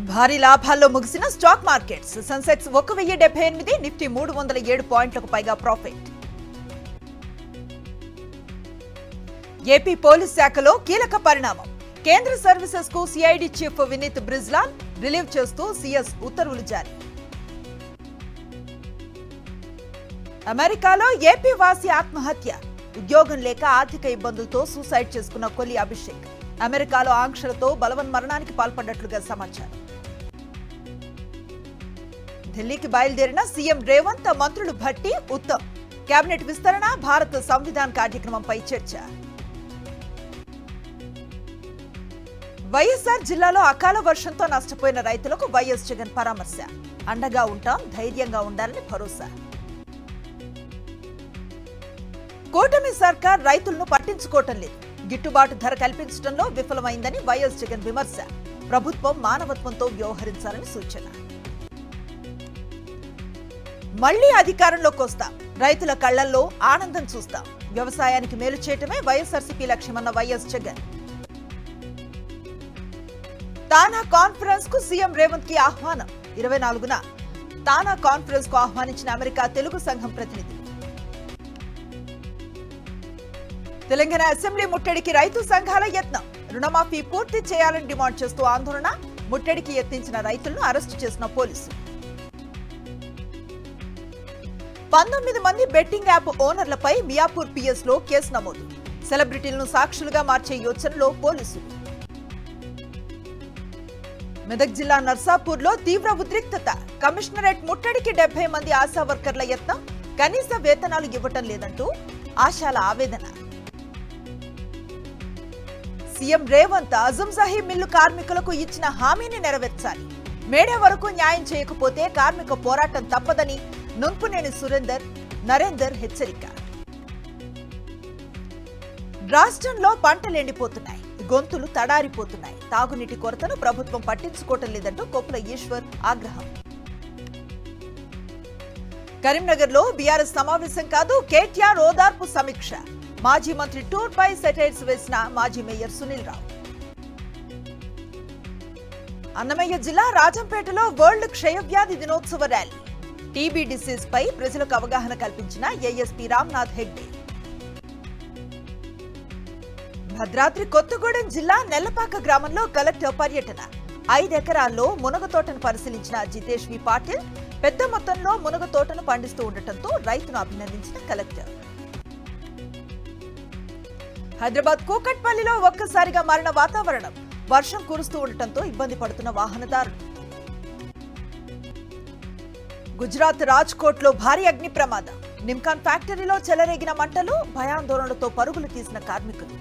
భారీ లాభాల్లో ముగిసిన స్టాక్ మార్కెట్స్. సెన్సెక్స్ 1078, నిఫ్టీ 307 పాయింట్లకు పైగా ప్రాఫిట్. ఏపీ పోలీస్ శాఖలో కీలక పరిణామం. కేంద్ర సర్వీసెస్ కు సిఐడి చీఫ్ వినీత్ బ్రిజ్లాల్ రిలీవ్ చేస్తూ సీఎస్ ఉత్తర్వులు జారీ. అమెరికాలో ఏపీ వాసి ఆత్మహత్య. ఉద్యోగం లేక ఆర్థిక ఇబ్బందులతో సూసైడ్ చేసుకున్న కొలి అభిషేక్ అమెరికాలో ఆంక్షలతో బలవన్మరణానికి పాల్పడ్డట్లుగా సమాచారం. ఢిల్లీకి బయలుదేరిన సీఎం రేవంత్, మంత్రులు భట్టి, ఉత్తమ్. కేబినెట్ విస్తరణ, భారత సంవిధాన్ కార్యక్రమంపై చర్చ. వైఎస్ఆర్ జిల్లాలో అకాల వర్షంతో నష్టపోయిన రైతులకు వైఎస్ జగన్ పరామర్శ. అండగా ఉంటాం, ధైర్యంగా ఉండాలని భరోసా. కూటమి సర్కార్ రైతులను పట్టించుకోవటం లేదు, గిట్టుబాటు ధర కల్పించడంలో విఫలమైందని వైఎస్ జగన్ విమర్శ. ప్రభుత్వం మానవత్వంతో వ్యవహరించాలని సూచన. మళ్లీ అధికారంలోకి వస్తాం, రైతుల కళ్లల్లో ఆనందం చూస్తాం, వ్యవసాయానికి మేలు చేయటమే వైఎస్ఆర్సీపీ లక్ష్యమన్న వైఎస్ జగన్. తానా కాన్ఫరెన్స్ కు సీఎం రేవంత్ కి ఆహ్వానం. 24న తానా కాన్ఫరెన్స్ కు ఆహ్వానించిన అమెరికా తెలుగు సంఘం ప్రతినిధి. తెలంగాణ అసెంబ్లీ ముట్టడికి రైతు సంఘాల యత్నం. రుణమాఫీ పూర్తి చేయాలని డిమాండ్ చేస్తూ ఆందోళన. ముట్టడికి యత్నించిన రైతులను అరెస్టు చేసిన పోలీసులు. 19 మంది బెట్టింగ్ యాప్ ఓనర్లపై మియాపూర్ పిఎస్ లో కేసు నమోదు. సెలబ్రిటీలను సాక్షులుగా మార్చే యోచనలో పోలీసులు. మెదక్ జిల్లా నర్సాపూర్ లో తీవ్ర ఉద్రిక్తత. కమిషనరేట్ ముట్టడికి 70 మంది ఆశా వర్కర్ల యత్నం. కనీస వేతనాలు ఇవ్వటం లేదంటూ ఆశాల ఆవేదన. సీఎం రేవంత్ అజంజాహీ మిల్లు కార్మికులకు ఇచ్చిన హామీని నెరవేర్చాలి. మేడే వరకు న్యాయం చేయకపోతే కార్మిక పోరాటం తప్పదని నుంపునేని నరేందర్ హెచ్చరిక. రాష్ట్రంలో పంటలు ఎండిపోతున్నాయి, గొంతులు తడారిపోతున్నాయి. తాగునీటి కొరతను ప్రభుత్వం పట్టించుకోవటం లేదంటూ కొప్పుల ఈశ్వర్ ఆగ్రహం. కరీంనగర్ లో బీఆర్ఎస్ సమావేశం కాదు, కేటీఆర్ ఓదార్పు సమీక్ష. మాజీ మంత్రి టూర్ పై సెటైర్స్ వేసిన మాజీ మేయర్ సునీల్ రావు. అన్నమయ్య జిల్లా రాజంపేటలో వరల్డ్ క్షయవ్యాధి దినోత్సవ ర్యాలీ. టీబీ డిసీజ్ పై ప్రజలకు అవగాహన కల్పించిన ఏఎస్పీ రామ్నాథ్ హెగ్డే. భద్రాద్రి కొత్తగూడెం జిల్లా నెల్లపాక గ్రామంలో కలెక్టర్ పర్యటన. 5 ఎకరాల్లో మునగ తోటను పరిశీలించిన జితేష్ వి పాటిల్. పెద్ద మొత్తంలో మునగ తోటను పండిస్తూ ఉండటంతో రైతును అభినందించిన కలెక్టర్. హైదరాబాద్ కూకట్పల్లిలో ఒక్కసారిగా మారిన వాతావరణం. వర్షం కురుస్తూ ఉండటంతో ఇబ్బంది పడుతున్న వాహనదారులు. గుజరాత్ రాజ్కోట్ లో భారీ అగ్ని ప్రమాదం. నిమ్కాన్ ఫ్యాక్టరీలో చెలరేగిన మంటలు, భయాందోళనలతో పరుగులు తీసిన కార్మికులు.